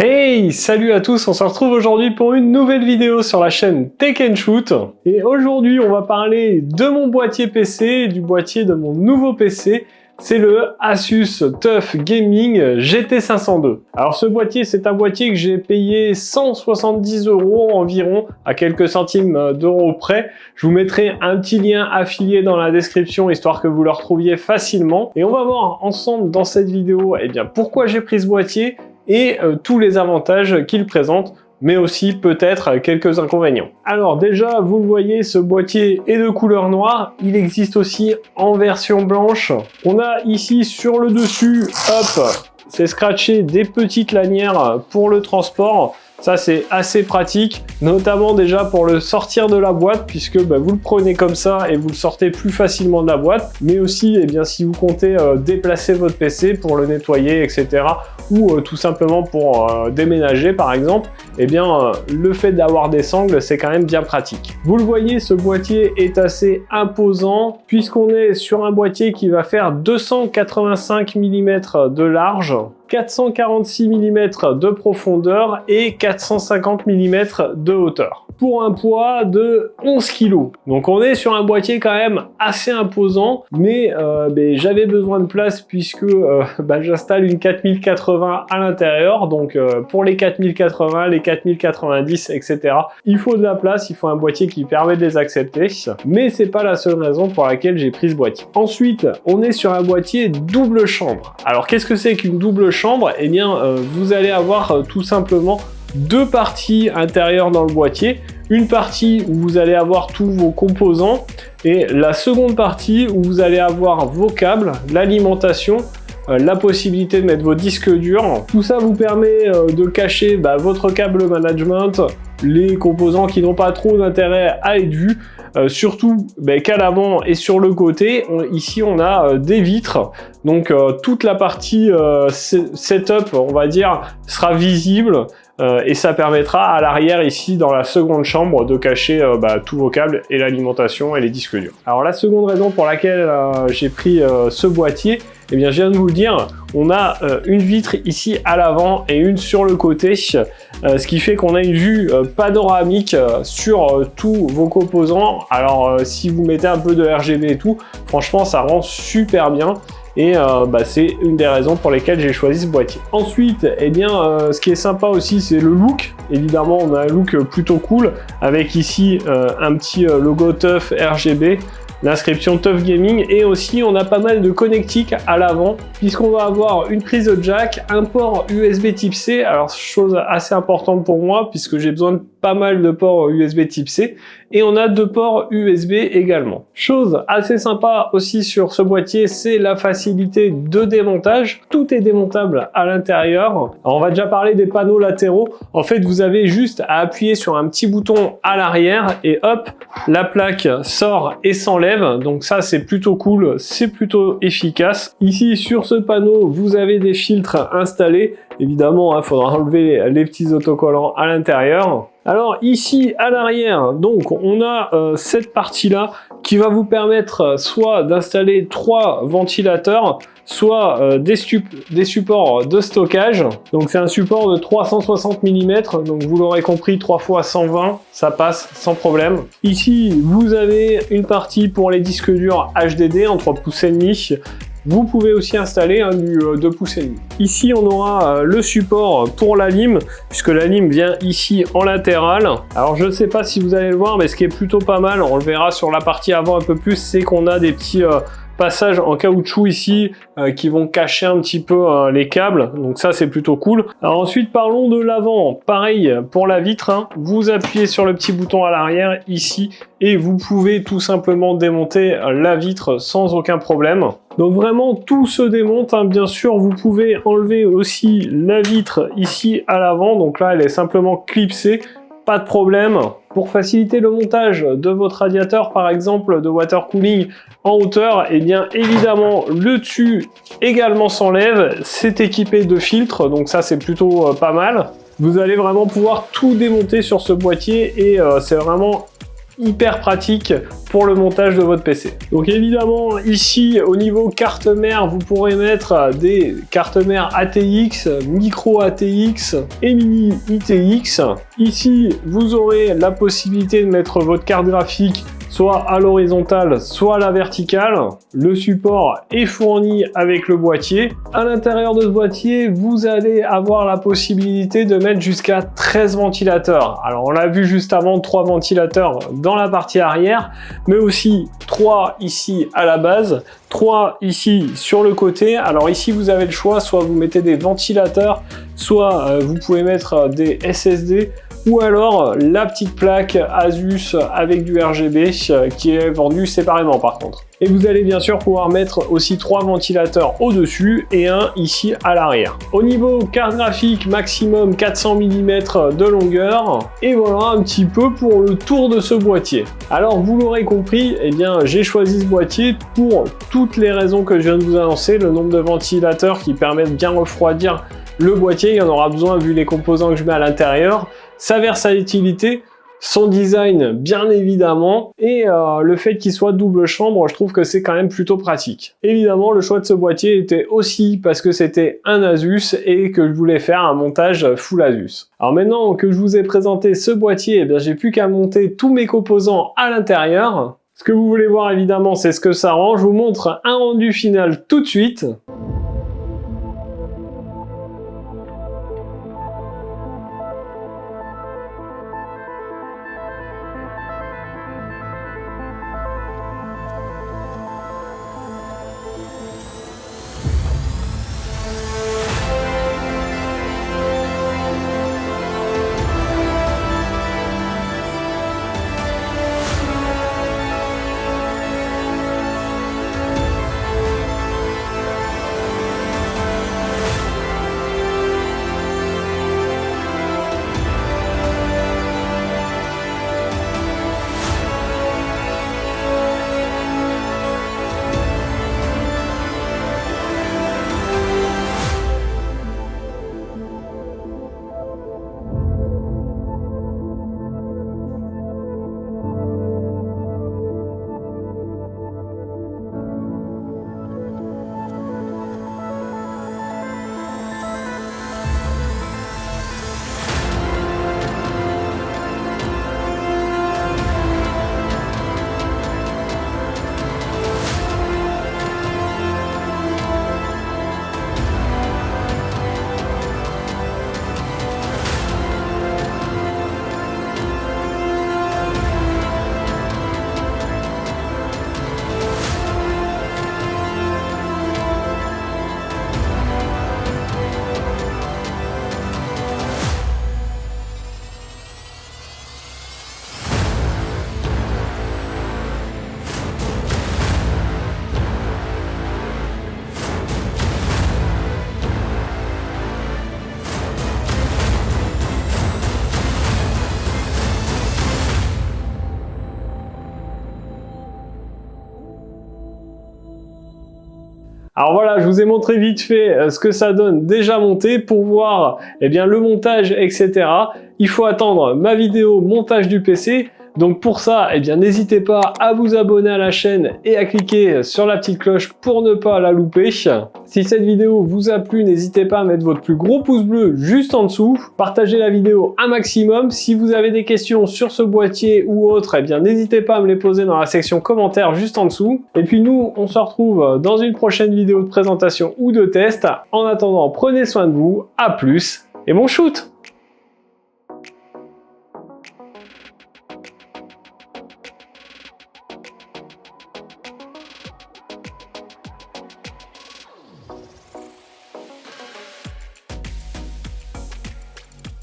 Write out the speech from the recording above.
Hey, salut à tous, on se retrouve aujourd'hui pour une nouvelle vidéo sur la chaîne Tech & Shoot. Et aujourd'hui, on va parler de mon boîtier PC, du boîtier de mon nouveau PC. C'est le Asus TUF Gaming GT502. Alors ce boîtier, c'est un boîtier que j'ai payé 170 € environ, à quelques centimes d'euros près. Je vous mettrai un petit lien affilié dans la description, histoire que vous le retrouviez facilement. Et on va voir ensemble dans cette vidéo, pourquoi j'ai pris ce boîtier et tous les avantages qu'il présente, mais aussi peut-être quelques inconvénients. Alors déjà, vous le voyez, ce boîtier est de couleur noire. Il existe aussi en version blanche. On a ici sur le dessus, hop, c'est scratché des petites lanières pour le transport. Ça, c'est assez pratique, notamment déjà pour le sortir de la boîte, puisque vous le prenez comme ça et vous le sortez plus facilement de la boîte, mais aussi si vous comptez déplacer votre PC pour le nettoyer, etc., ou tout simplement pour déménager par exemple, le fait d'avoir des sangles, c'est quand même bien pratique. Vous le voyez, ce boîtier est assez imposant, puisqu'on est sur un boîtier qui va faire 285 mm de large, 446 mm de profondeur et 450 mm de hauteur, pour un poids de 11 kg. Donc on est sur un boîtier quand même assez imposant, mais j'avais besoin de place puisque j'installe une 4080 à l'intérieur, donc pour les 4080, les 4090, etc. il faut de la place, il faut un boîtier qui permet de les accepter, mais c'est pas la seule raison pour laquelle j'ai pris ce boîtier. Ensuite, on est sur un boîtier double chambre. Alors qu'est-ce que c'est qu'une double chambre? Vous allez avoir tout simplement deux parties intérieures dans le boîtier. Une partie où vous allez avoir tous vos composants et la seconde partie où vous allez avoir vos câbles, l'alimentation, la possibilité de mettre vos disques durs. Tout ça vous permet de cacher votre câble management, les composants qui n'ont pas trop d'intérêt à être vus. Surtout qu'à l'avant et sur le côté, ici on a des vitres, donc toute la partie setup, on va dire, sera visible. Et ça permettra à l'arrière ici dans la seconde chambre de cacher tous vos câbles et l'alimentation et les disques durs. Alors la seconde raison pour laquelle j'ai pris ce boîtier, je viens de vous le dire, on a une vitre ici à l'avant et une sur le côté, ce qui fait qu'on a une vue panoramique sur tous vos composants. Alors si vous mettez un peu de RGB et tout, franchement ça rend super bien. Et c'est une des raisons pour lesquelles j'ai choisi ce boîtier. Ensuite, ce qui est sympa aussi, c'est le look. Évidemment, on a un look plutôt cool, avec ici un petit logo TUF RGB, l'inscription TUF Gaming, et aussi on a pas mal de connectiques à l'avant, puisqu'on va avoir une prise de jack, un port USB type C, alors chose assez importante pour moi, puisque j'ai besoin de pas mal de ports USB type C, et on a deux ports USB également. Chose assez sympa aussi sur ce boîtier, c'est la facilité de démontage. Tout est démontable à l'intérieur. Alors on va déjà parler des panneaux latéraux. En fait, vous avez juste à appuyer sur un petit bouton à l'arrière et hop, la plaque sort et s'enlève. Donc ça, c'est plutôt cool, c'est plutôt efficace. Ici, sur ce panneau, vous avez des filtres installés. Évidemment, il faudra enlever les petits autocollants à l'intérieur. Alors ici à l'arrière, donc on a cette partie-là qui va vous permettre soit d'installer 3 ventilateurs, soit des supports de stockage. Donc c'est un support de 360 mm, donc vous l'aurez compris, 3 x 120, ça passe sans problème. Ici, vous avez une partie pour les disques durs HDD en 3,5 pouces. Vous pouvez aussi installer du 2,5 pouces. Ici, on aura le support pour la lime, puisque la lime vient ici en latéral. Alors, je ne sais pas si vous allez le voir, mais ce qui est plutôt pas mal, on le verra sur la partie avant un peu plus, c'est qu'on a des petits passages en caoutchouc ici qui vont cacher un petit peu les câbles, donc ça c'est plutôt cool. Alors ensuite, parlons de l'avant. Pareil pour la vitre, vous appuyez sur le petit bouton à l'arrière ici et vous pouvez tout simplement démonter la vitre sans aucun problème. Donc vraiment tout se démonte, bien sûr. Vous pouvez enlever aussi la vitre ici à l'avant, donc là elle est simplement clipsée, pas de problème. Pour faciliter le montage de votre radiateur, par exemple de water cooling en hauteur, évidemment le dessus également s'enlève, c'est équipé de filtres, donc ça c'est plutôt pas mal. Vous allez vraiment pouvoir tout démonter sur ce boîtier et c'est vraiment hyper pratique pour le montage de votre PC. Donc évidemment, ici, au niveau carte mère, vous pourrez mettre des cartes mères ATX, micro ATX et mini ITX. Ici, vous aurez la possibilité de mettre votre carte graphique soit à l'horizontale, soit à la verticale. Le support est fourni avec le boîtier. À l'intérieur de ce boîtier, vous allez avoir la possibilité de mettre jusqu'à 13 ventilateurs. Alors, on l'a vu juste avant, 3 ventilateurs dans la partie arrière, mais aussi 3 ici à la base, 3 ici sur le côté. Alors ici, vous avez le choix, soit vous mettez des ventilateurs, soit vous pouvez mettre des SSD, ou alors la petite plaque Asus avec du RGB qui est vendue séparément par contre. Et vous allez bien sûr pouvoir mettre aussi 3 ventilateurs au-dessus et un ici à l'arrière. Au niveau carte graphique, maximum 400 mm de longueur. Et voilà un petit peu pour le tour de ce boîtier. Alors vous l'aurez compris, eh bien j'ai choisi ce boîtier pour toutes les raisons que je viens de vous annoncer. Le nombre de ventilateurs qui permettent de bien refroidir le boîtier, il y en aura besoin vu les composants que je mets à l'intérieur. Sa versatilité, son design bien évidemment, et le fait qu'il soit double chambre, je trouve que c'est quand même plutôt pratique. Évidemment, le choix de ce boîtier était aussi parce que c'était un Asus et que je voulais faire un montage full Asus. Alors maintenant que je vous ai présenté ce boîtier, eh bien j'ai plus qu'à monter tous mes composants à l'intérieur. Ce que vous voulez voir évidemment, c'est ce que ça rend. Je vous montre un rendu final tout de suite. Alors voilà, je vous ai montré vite fait ce que ça donne déjà monté pour voir eh bien, le montage, etc. Il faut attendre ma vidéo montage du PC. Donc pour ça, eh bien n'hésitez pas à vous abonner à la chaîne et à cliquer sur la petite cloche pour ne pas la louper. Si cette vidéo vous a plu, n'hésitez pas à mettre votre plus gros pouce bleu juste en dessous. Partagez la vidéo un maximum. Si vous avez des questions sur ce boîtier ou autre, eh bien n'hésitez pas à me les poser dans la section commentaires juste en dessous. Et puis nous, on se retrouve dans une prochaine vidéo de présentation ou de test. En attendant, prenez soin de vous, à plus et bon shoot!